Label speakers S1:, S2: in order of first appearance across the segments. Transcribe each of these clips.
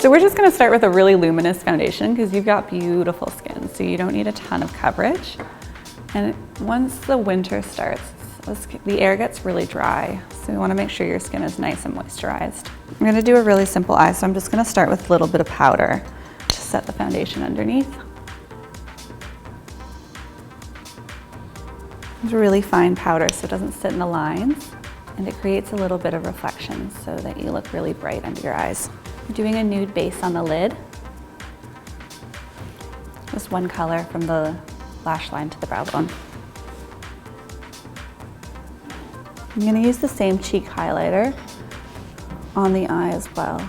S1: So we're just gonna start with a really luminous foundation because you've got beautiful skin, so you don't need a ton of coverage. And once the winter starts, the air gets really dry, so you wanna make sure your skin is nice and moisturized. I'm gonna do a really simple eye, so I'm just gonna start with a little bit of powder to set the foundation underneath. It's really fine powder so it doesn't sit in the lines, and it creates a little bit of reflection so that you look really bright under your eyes. We're doing a nude base on the lid. Just one color from the lash line to the brow bone. I'm going to use the same cheek highlighter on the eye as well.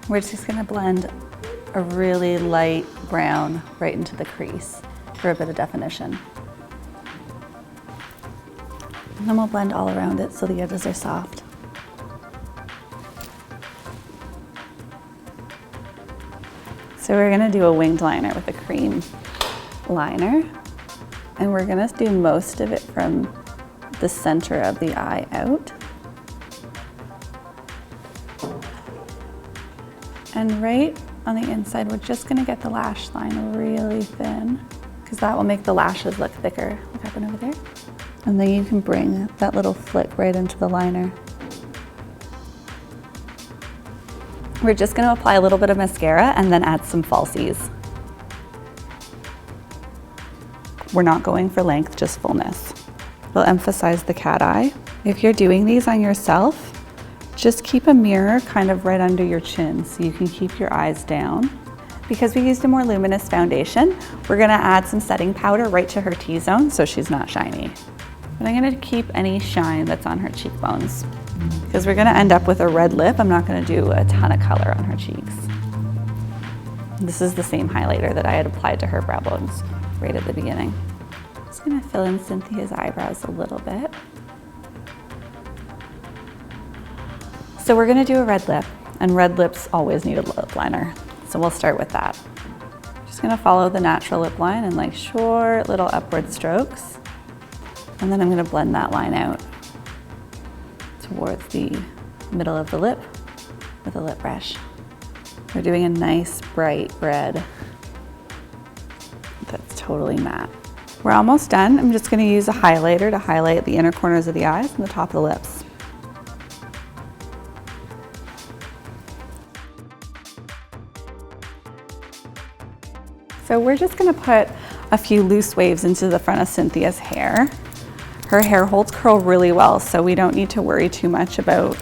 S1: We're just going to blend a really light brown right into the crease for a bit of definition. And then we'll blend all around it so the edges are soft. So we're gonna do a winged liner with a cream liner, and we're gonna do most of it from the center of the eye out. And right on the inside, we're just gonna get the lash line really thin, because that will make the lashes look thicker. Look up and over there. And then you can bring that little flick right into the liner. We're just gonna apply a little bit of mascara and then add some falsies. We're not going for length, just fullness. We'll emphasize the cat eye. If you're doing these on yourself, just keep a mirror kind of right under your chin so you can keep your eyes down. Because we used a more luminous foundation, we're gonna add some setting powder right to her T-zone so she's not shiny. But I'm gonna keep any shine that's on her cheekbones. Because we're gonna end up with a red lip, I'm not gonna do a ton of color on her cheeks. This is the same highlighter that I had applied to her brow bones right at the beginning. Just gonna fill in Cynthia's eyebrows a little bit. So we're gonna do a red lip, and red lips always need a lip liner. So we'll start with that. Just gonna follow the natural lip line in like short little upward strokes. And then I'm gonna blend that line out towards the middle of the lip with a lip brush. We're doing a nice bright red that's totally matte. We're almost done. I'm just gonna use a highlighter to highlight the inner corners of the eyes and the top of the lips. So we're just gonna put a few loose waves into the front of Cynthia's hair. Her hair holds curl really well, so we don't need to worry too much about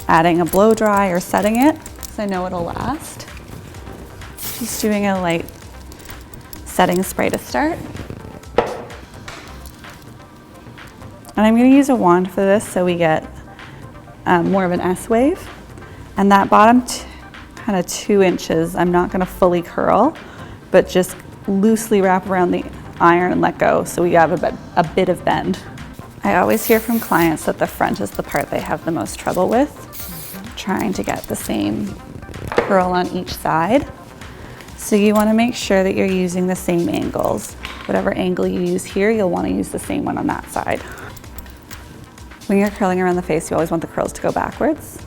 S1: adding a blow dry or setting it, so I know it'll last. Just doing a light setting spray to start. And I'm gonna use a wand for this so we get more of an S wave. And that bottom kind of 2 inches, I'm not gonna fully curl, but just loosely wrap around the iron and let go so we have a bit of bend. I always hear from clients that the front is the part they have the most trouble with, trying to get the same curl on each side. So you wanna make sure that you're using the same angles. Whatever angle you use here, you'll wanna use the same one on that side. When you're curling around the face, you always want the curls to go backwards.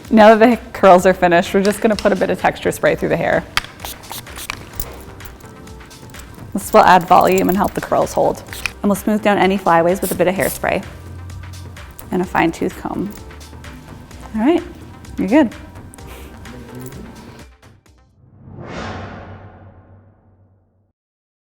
S1: Now that the curls are finished, we're just gonna put a bit of texture spray through the hair. This will add volume and help the curls hold. And we'll smooth down any flyaways with a bit of hairspray and a fine tooth comb. All right, you're good.